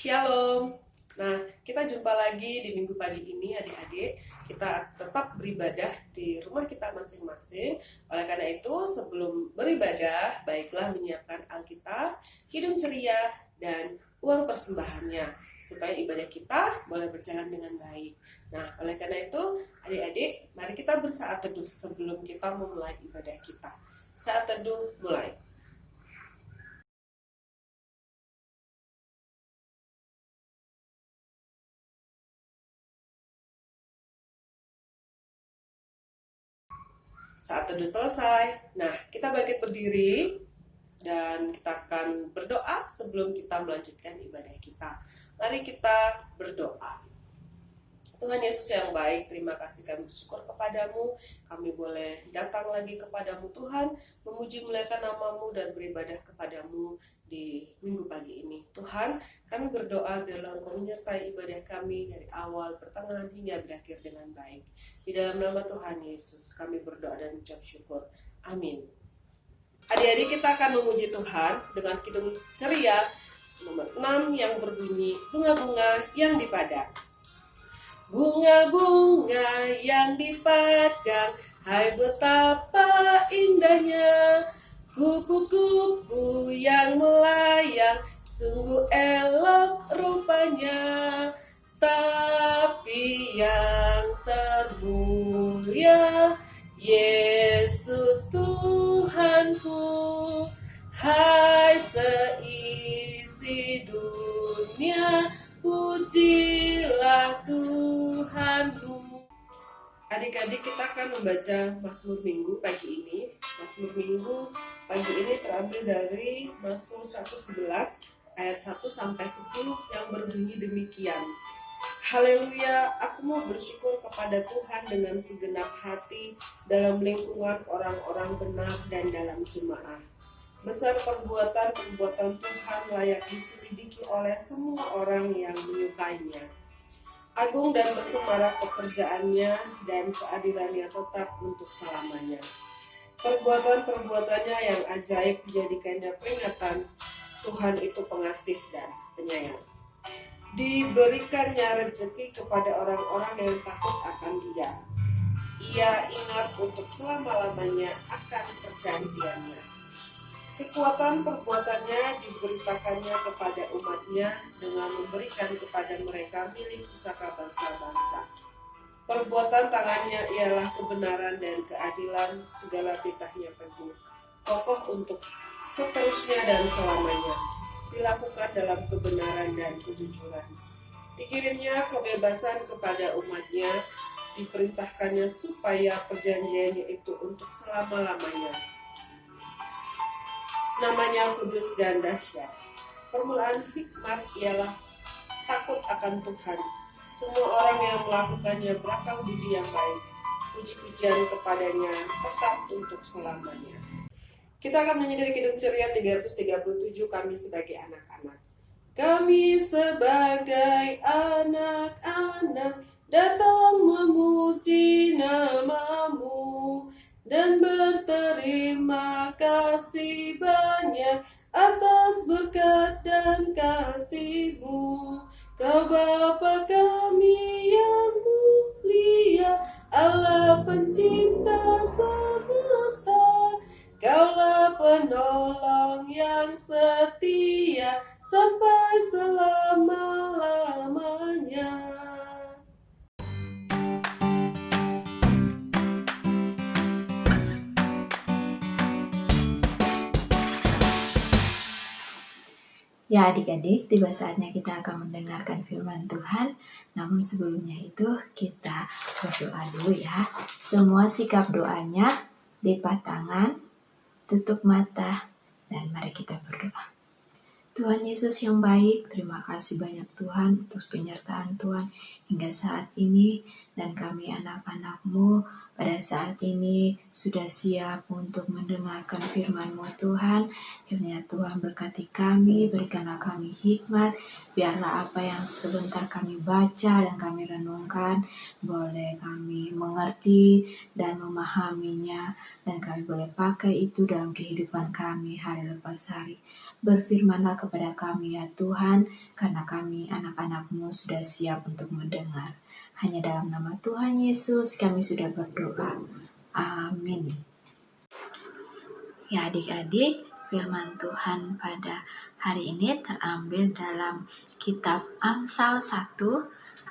Shalom. Nah, kita jumpa lagi di minggu pagi ini adik-adik. Kita tetap beribadah di rumah kita masing-masing. Oleh karena itu, sebelum beribadah, baiklah menyiapkan Alkitab, hidung ceria, dan uang persembahannya. Supaya ibadah kita boleh berjalan dengan baik. Nah, oleh karena itu, adik-adik, mari kita bersaat teduh sebelum kita memulai ibadah kita. Saat teduh mulai. Saat teduh selesai, nah kita bangkit berdiri dan kita akan berdoa sebelum kita melanjutkan ibadah kita. Mari kita berdoa. Tuhan Yesus yang baik, terima kasih kami bersyukur kepadamu. Kami boleh datang lagi kepadamu Tuhan, memuji muliakan namamu dan beribadah kepadamu di minggu pagi ini. Tuhan, kami berdoa biarlah Engkau menyertai ibadah kami dari awal, pertengahan hingga berakhir dengan baik. Di dalam nama Tuhan Yesus kami berdoa dan ucap syukur. Amin. Adik-adik, kita akan memuji Tuhan dengan kidung ceria nomor 6 yang berbunyi bunga-bunga yang di padang. Bunga-bunga yang di padang, hai betapa indahnya. Kupu-kupu yang melayang, sungguh elok rupanya. Tapi yang termulia, Yesus Tuhanku, hai seisi dunia, pujilah Tuhanmu. Adik-adik, kita akan membaca Mazmur Minggu pagi ini. Mazmur Minggu pagi ini terambil dari Mazmur 111 ayat 1 sampai 10 yang berbunyi demikian. Haleluya, aku mau bersyukur kepada Tuhan dengan segenap hati dalam lingkungan orang-orang benar dan dalam jemaah. Besar perbuatan-perbuatan Tuhan layak diselidiki oleh semua orang yang menyukainya. Agung dan bersemarak pekerjaannya dan keadilannya tetap untuk selamanya. Perbuatan-perbuatannya yang ajaib dijadikannya peringatan. Tuhan itu pengasih dan penyayang. Diberikannya rezeki kepada orang-orang yang takut akan Dia. Ia ingat untuk selama-lamanya akan perjanjiannya. Kekuatan perbuatannya diberitakannya kepada umatnya dengan memberikan kepada mereka milik pusaka bangsa-bangsa. Perbuatan tangannya ialah kebenaran dan keadilan, segala titahnya teguh, kokoh untuk seterusnya dan selamanya, dilakukan dalam kebenaran dan kejujuran. Dikirimnya kebebasan kepada umatnya, diperintahkannya supaya perjanjiannya itu untuk selama-lamanya. Namanya kudus dan dahsyat. Permulaan hikmat ialah takut akan Tuhan. Semua orang yang melakukannya berakal budi yang baik. Puji-pujian kepadanya tetap untuk selamanya. Kita akan menyanyi dari kidung ceria 337, kami sebagai anak-anak. Kami sebagai anak-anak datang memuji namamu dan berterima kasih banyak atas berkat dan kasih-Mu. Kau Bapa kami yang mulia, Allah pencipta semesta. Kaulah penolong yang setia sampai selama-lamanya. Ya adik-adik, tiba saatnya kita akan mendengarkan firman Tuhan. Namun sebelumnya itu kita berdoa dulu ya. Semua sikap doanya, lipat tangan, tutup mata, dan mari kita berdoa. Tuhan Yesus yang baik, terima kasih banyak Tuhan untuk penyertaan Tuhan hingga saat ini. Dan kami anak-anak-Mu pada saat ini sudah siap untuk mendengarkan firman-Mu Tuhan. Kiranya Tuhan berkati kami, berikanlah kami hikmat, biarlah apa yang sebentar kami baca dan kami renungkan, boleh kami mengerti dan memahaminya, dan kami boleh pakai itu dalam kehidupan kami hari lepas hari. Berfirmanlah kepada kami ya Tuhan, karena kami anak-anak-Mu sudah siap untuk mendengar. Hanya dalam nama Tuhan Yesus kami sudah berdoa. Amin. Ya adik-adik, firman Tuhan pada hari ini terambil dalam kitab Amsal 1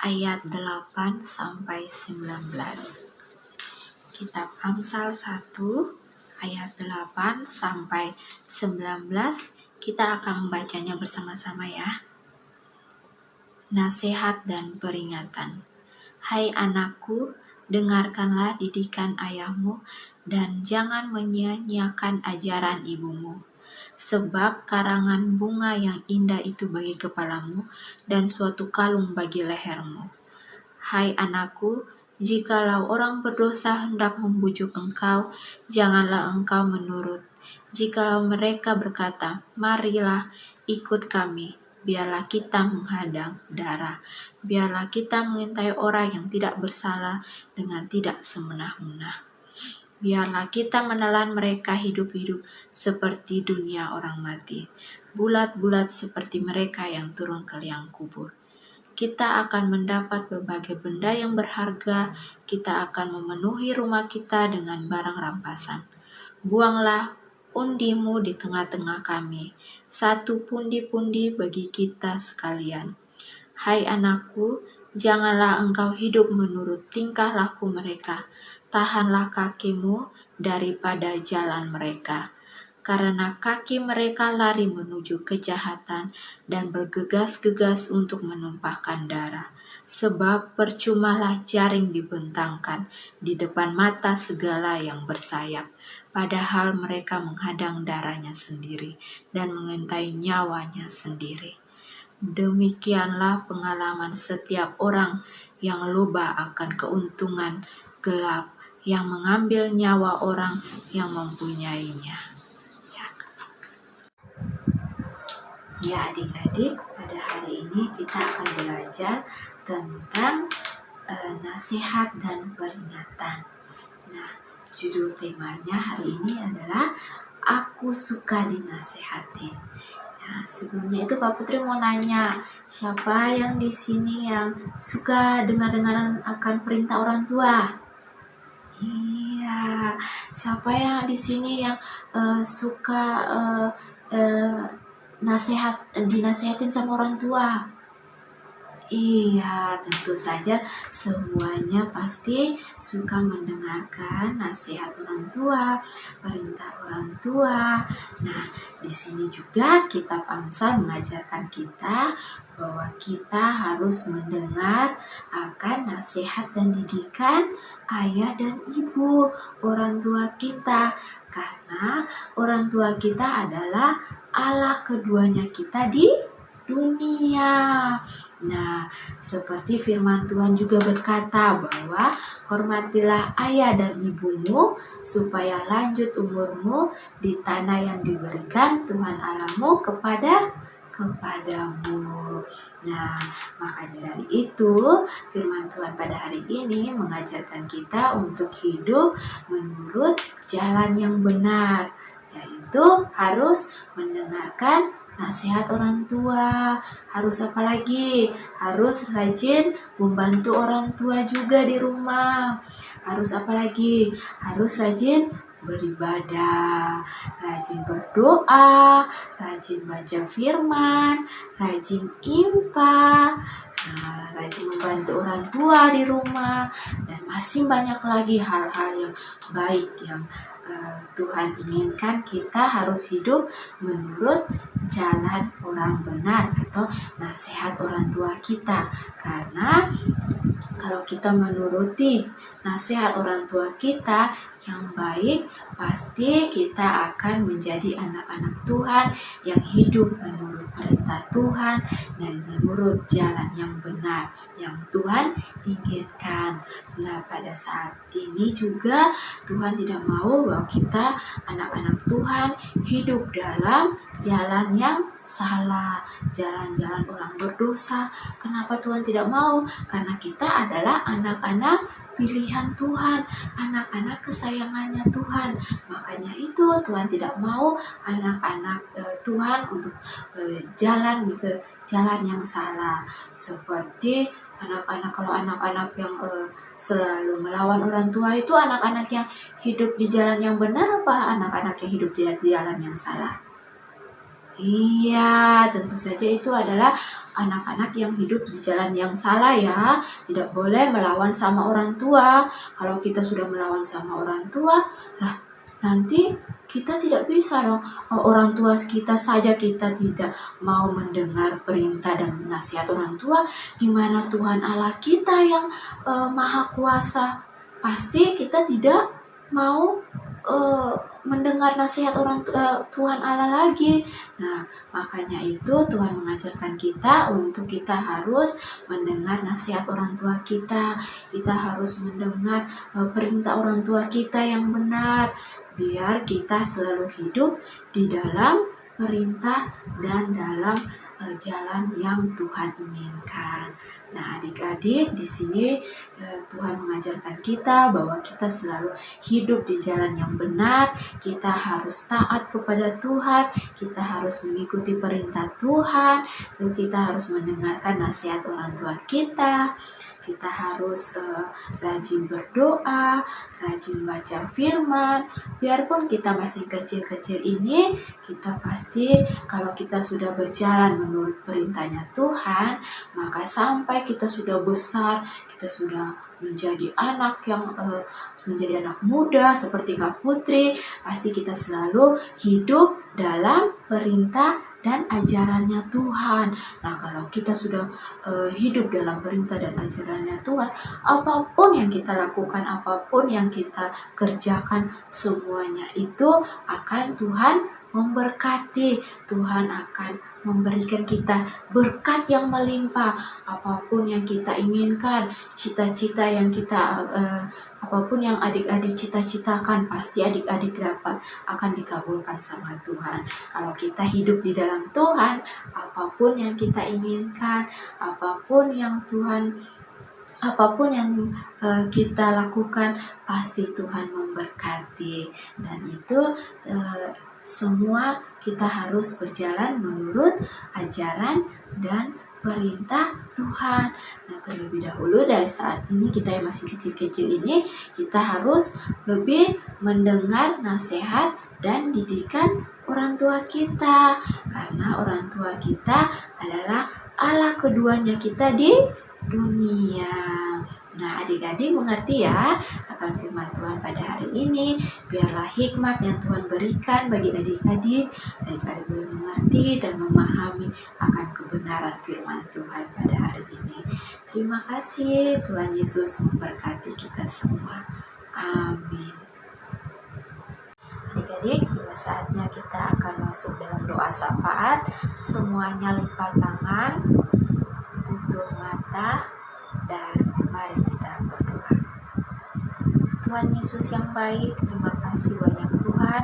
ayat 8 sampai 19. Kitab Amsal 1 ayat 8 sampai 19, kita akan membacanya bersama-sama ya. Nasihat dan peringatan. Hai anakku, dengarkanlah didikan ayahmu dan jangan menyia-nyiakan ajaran ibumu. Sebab karangan bunga yang indah itu bagi kepalamu dan suatu kalung bagi lehermu. Hai anakku, jikalau orang berdosa hendak membujuk engkau, janganlah engkau menurut. Jikalau mereka berkata, marilah ikut kami, biarlah kita menghadang darah. Biarlah kita mengintai orang yang tidak bersalah dengan tidak semenah-menah. Biarlah kita menelan mereka hidup-hidup seperti dunia orang mati. Bulat-bulat seperti mereka yang turun ke liang kubur. Kita akan mendapat berbagai benda yang berharga. Kita akan memenuhi rumah kita dengan barang rampasan. Buanglah undimu di tengah-tengah kami. Satu pundi-pundi bagi kita sekalian. Hai anakku, janganlah engkau hidup menurut tingkah laku mereka. Tahanlah kakimu daripada jalan mereka. Karena kaki mereka lari menuju kejahatan dan bergegas-gegas untuk menumpahkan darah. Sebab percumalah jaring dibentangkan di depan mata segala yang bersayap. Padahal mereka menghadang darahnya sendiri dan mengintai nyawanya sendiri. Demikianlah pengalaman setiap orang yang loba akan keuntungan gelap, yang mengambil nyawa orang yang mempunyainya. Ya adik-adik, pada hari ini kita akan belajar tentang nasihat dan peringatan. Nah, judul temanya hari ini adalah Aku Suka Dinasehatin. Nah, sebelumnya itu Kak Putri mau nanya, siapa yang di sini yang suka dengar-dengaran akan perintah orang tua? Iya, siapa yang di sini yang suka dinasehatin sama orang tua? Iya, tentu saja semuanya pasti suka mendengarkan nasihat orang tua, perintah orang tua. Nah, di sini juga kitab Amsal mengajarkan kita bahwa kita harus mendengar akan nasihat dan didikan ayah dan ibu, orang tua kita. Karena orang tua kita adalah Allah keduanya kita di dunia. Nah, seperti firman Tuhan juga berkata bahwa hormatilah ayah dan ibumu supaya lanjut umurmu di tanah yang diberikan Tuhan Allahmu kepadamu. Nah, makanya dari itu firman Tuhan pada hari ini mengajarkan kita untuk hidup menurut jalan yang benar, yaitu harus mendengarkan nasihat orang tua. Harus apa lagi? Harus rajin membantu orang tua juga di rumah. Harus apa lagi? Harus rajin beribadah, rajin berdoa, rajin baca firman, rajin impa, rajin membantu orang tua di rumah, dan masih banyak lagi hal-hal yang baik yang Tuhan inginkan kita harus hidup menurut jalan orang benar atau nasihat orang tua kita. Karena kalau kita menuruti nasihat orang tua kita yang baik, pasti kita akan menjadi anak-anak Tuhan yang hidup menurut perintah Tuhan dan menurut jalan yang benar yang Tuhan inginkan. Nah, pada saat ini juga Tuhan tidak mau bahwa kita anak-anak Tuhan hidup dalam jalan yang salah, jalan-jalan orang berdosa. Kenapa Tuhan tidak mau? Karena kita adalah anak-anak pilihan Tuhan, anak-anak kesayangannya Tuhan. Makanya itu Tuhan tidak mau anak-anak Tuhan untuk jalan ke jalan yang salah. Seperti kalau anak-anak yang selalu melawan orang tua itu anak-anak yang hidup di jalan yang benar apa anak-anak yang hidup di jalan yang salah? Iya, tentu saja itu adalah anak-anak yang hidup di jalan yang salah ya. Tidak boleh melawan sama orang tua. Kalau kita sudah melawan sama orang tua, lah nanti kita tidak bisa dong. Orang tua kita saja kita tidak mau mendengar perintah dan nasihat orang tua. Gimana Tuhan Allah kita yang maha kuasa? Pasti kita tidak mau mendengar nasihat Tuhan Allah lagi. Nah, makanya itu Tuhan mengajarkan kita untuk kita harus mendengar nasihat orang tua kita. Kita harus mendengar perintah orang tua kita yang benar, biar kita selalu hidup di dalam perintah dan dalam jalan yang Tuhan inginkan. Nah, adik-adik di sini Tuhan mengajarkan kita bahwa kita selalu hidup di jalan yang benar. Kita harus taat kepada Tuhan. Kita harus mengikuti perintah Tuhan. Dan kita harus mendengarkan nasihat orang tua kita. Kita harus rajin berdoa, rajin baca firman. Biarpun kita masih kecil-kecil ini, kita pasti kalau kita sudah berjalan menurut perintahnya Tuhan, maka sampai kita sudah besar, kita sudah menjadi anak menjadi anak muda seperti Kak Putri, pasti kita selalu hidup dalam perintah dan ajarannya Tuhan. Nah, kalau kita sudah hidup dalam perintah dan ajarannya Tuhan, apapun yang kita lakukan, apapun yang kita kerjakan, semuanya itu akan Tuhan memberkati. Tuhan akan memberikan kita berkat yang melimpah. Apapun yang kita inginkan, cita-cita yang kita apapun yang adik-adik cita-citakan, pasti adik-adik dapat akan dikabulkan sama Tuhan. Kalau kita hidup di dalam Tuhan, apapun yang kita inginkan, apapun yang kita lakukan, pasti Tuhan memberkati. Dan itu semua kita harus berjalan menurut ajaran dan perintah Tuhan. Nah, terlebih dahulu dari saat ini kita yang masih kecil-kecil ini, kita harus lebih mendengar nasihat dan didikan orang tua kita. Karena orang tua kita adalah Allah keduanya kita di dunia. Nah, adik-adik mengerti ya akan firman Tuhan pada hari ini. Biarlah hikmat yang Tuhan berikan bagi adik-adik. Adik-adik boleh mengerti dan memahami akan kebenaran firman Tuhan pada hari ini. Terima kasih. Tuhan Yesus memberkati kita semua. Amin. Adik-adik, tiba saatnya kita akan masuk dalam doa syafaat. Semuanya lipat tangan, tutup mata, dan mari kita berdoa. Tuhan Yesus yang baik, terima kasih banyak Tuhan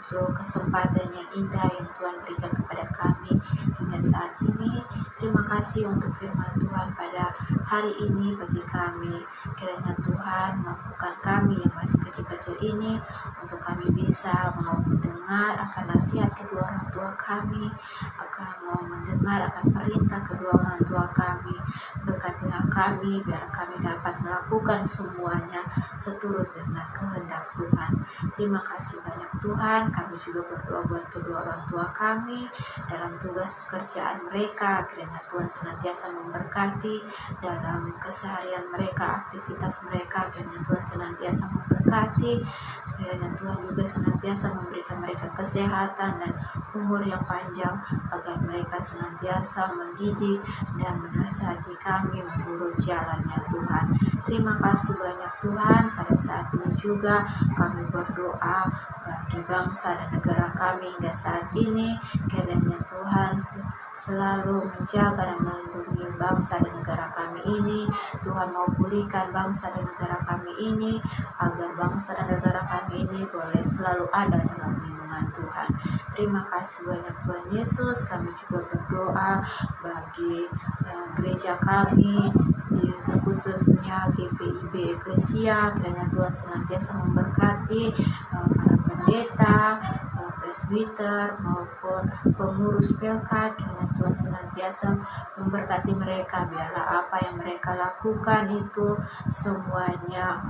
untuk kesempatan yang indah yang Tuhan berikan kepada kami hingga saat ini. Terima kasih untuk firman Tuhan pada hari ini bagi kami. Kiranya Tuhan mampukan kami yang masih kecil-kecil ini untuk kami bisa mau mendengar akan nasihat kedua orang tua kami, akan mau mendengar akan perintah kedua orang tua kami. Berkatilah kami biar kami dapat melakukan semuanya seturut dengan kehendak Tuhan. Terima kasih banyak Tuhan. Kami juga berdoa buat kedua orang tua kami dalam tugas pekerjaan mereka. Kiranya Tuhan senantiasa memberkati dalam keseharian mereka, aktivitas mereka. Kiranya Tuhan senantiasa memberkati memberkati. Kiranya Tuhan juga senantiasa memberikan mereka kesehatan dan umur yang panjang, agar mereka senantiasa mendidik dan menasihati kami menurut jalannya Tuhan. Terima kasih banyak Tuhan. Pada saat ini juga kami berdoa bagi bangsa dan negara kami hingga saat ini. Kiranya Tuhan selalu menjaga dan melindungi bangsa dan negara kami ini. Tuhan mau pulihkan bangsa dan negara kami ini, agar bangsa dan negara kami ini boleh selalu ada dalam lindungan Tuhan. Terima kasih banyak Tuhan Yesus. Kami juga berdoa bagi gereja kami, khususnya GPIB Eklesia. Kiranya Tuhan senantiasa memberkati para pendeta, presbiter maupun pengurus pelkat. Kiranya Tuhan senantiasa memberkati mereka. Biarlah apa yang mereka lakukan itu semuanya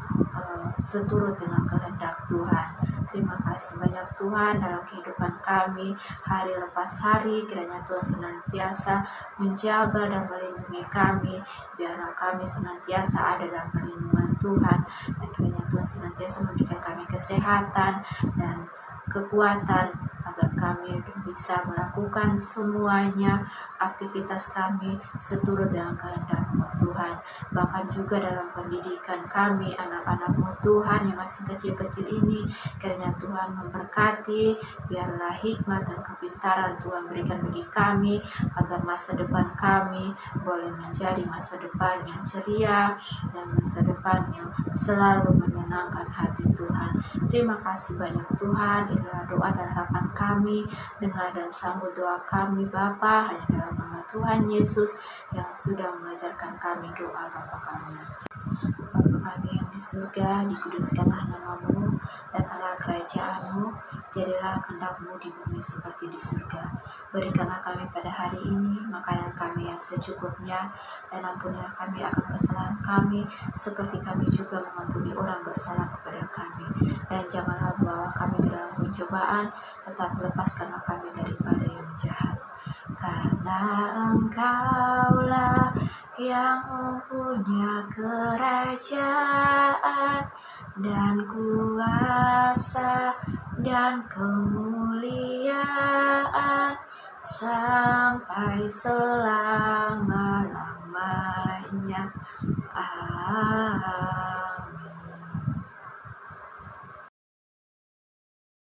seturut dengan kehendak Tuhan. Terima kasih banyak Tuhan dalam kehidupan kami hari lepas hari. Kiranya Tuhan senantiasa menjaga dan melindungi kami. Biarlah kami senantiasa ada dalam perlindungan Tuhan. Dan kiranya Tuhan senantiasa memberikan kami kesehatan dan kekuatan, agar kami bisa melakukan semuanya aktivitas kami seturut dengan kehendak-Mu Tuhan. Bahkan juga dalam pendidikan kami, anak-anak-Mu Tuhan yang masih kecil-kecil ini, kiranya Tuhan memberkati. Biarlah hikmat dan kepintaran Tuhan berikan bagi kami, agar masa depan kami boleh menjadi masa depan yang ceria dan masa depan yang selalu menyenangkan hati Tuhan. Terima kasih banyak Tuhan. Inilah doa dan harapan kami. Dengar dan sambut doa kami Bapa, hanya dalam nama Tuhan Yesus yang sudah mengajarkan kami doa Bapa kami. Bapa kami yang di surga, dikuduskanlah nama-Mu, datanglah kerajaan-Mu, jadilah kehendak-Mu di bumi seperti di surga. Berikanlah kami pada hari ini makanan kami yang secukupnya, dan ampunilah kami akan kesalahan kami, seperti kami juga mengampuni orang bersalah kepada kami. Dan janganlah bawa kami ke dalam pencobaan, tetapi lepaskanlah kami daripada yang jahat. Karena Engkaulah yang mempunyai kerajaan dan kuasa dan kemuliaan sampai selama-lamanya. Amin.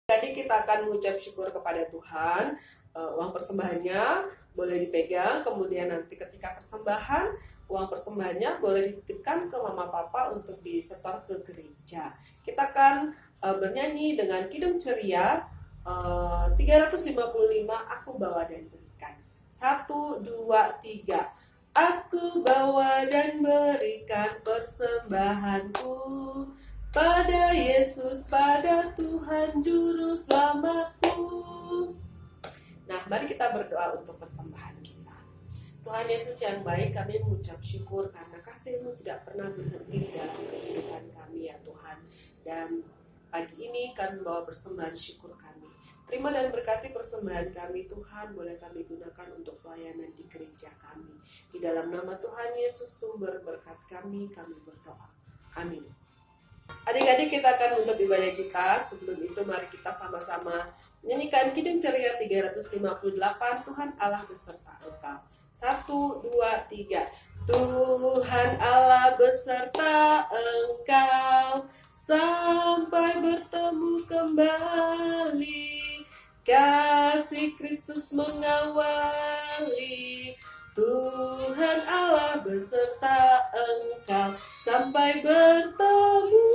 Jadi kita akan mengucap syukur kepada Tuhan. Uang persembahannya boleh dipegang, kemudian nanti ketika persembahan, uang persembahannya boleh dititipkan ke mama papa untuk disetor ke gereja. Kita akan bernyanyi dengan kidung ceria 355, Aku Bawa dan Berikan. 1, 2, 3. Aku bawa dan berikan persembahanku pada Yesus, pada Tuhan Juru Selamatku. Nah, mari kita berdoa untuk persembahan kita. Tuhan Yesus yang baik, kami mengucap syukur karena kasih-Mu tidak pernah berhenti dalam kehidupan kami ya Tuhan. Dan pagi ini kami membawa persembahan syukur kami. Terima dan berkati persembahan kami Tuhan, boleh kami gunakan untuk pelayanan di gereja kami. Di dalam nama Tuhan Yesus, sumber berkat kami berdoa. Amin. Adik-adik, kita akan menutup ibadah kita. Sebelum itu mari kita sama-sama menyanyikan kidung ceria 358, Tuhan Allah beserta Engkau. 1, 2, 3. Tuhan Allah beserta Engkau sampai bertemu kembali. Kasih Kristus mengawali. Tuhan Allah beserta Engkau sampai bertemu,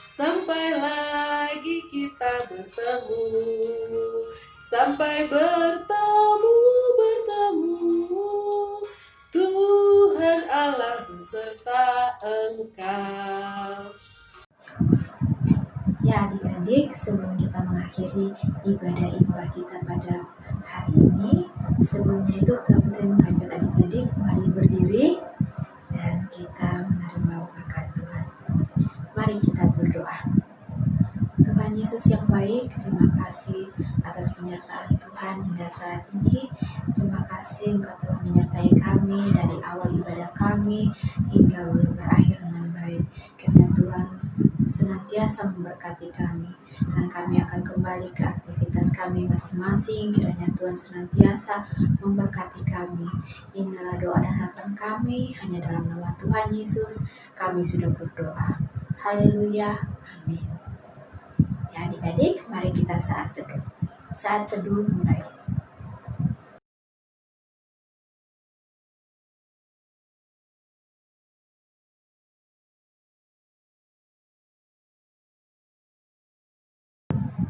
sampai lagi kita bertemu, sampai bertemu. Tuhan Allah beserta Engkau. Ya adik-adik, sebelum kita mengakhiri ibadah kita pada hari ini, sebelumnya itu kami mengajak adik-adik mari berdiri dan kita menerima berkat Tuhan. Mari kita berdoa. Tuhan Yesus yang baik, terima kasih atas penyertaan Tuhan hingga saat ini. Terima kasih Engkau telah menyertai kami dari awal ibadah kami hingga boleh berakhir dengan baik. baik. Kiranya Tuhan senantiasa memberkati kami, dan kami akan kembali ke aktivitas kami masing-masing. Kiranya Tuhan senantiasa memberkati kami. Inilah doa dan harapan kami, hanya dalam nama Tuhan Yesus kami sudah berdoa. Haleluya, amin. Ya adik-adik, mari kita saat teduh. Saat teduh mulai.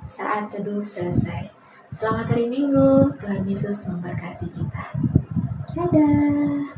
Saat teduh selesai. Selamat hari Minggu, Tuhan Yesus memberkati kita. Dadah.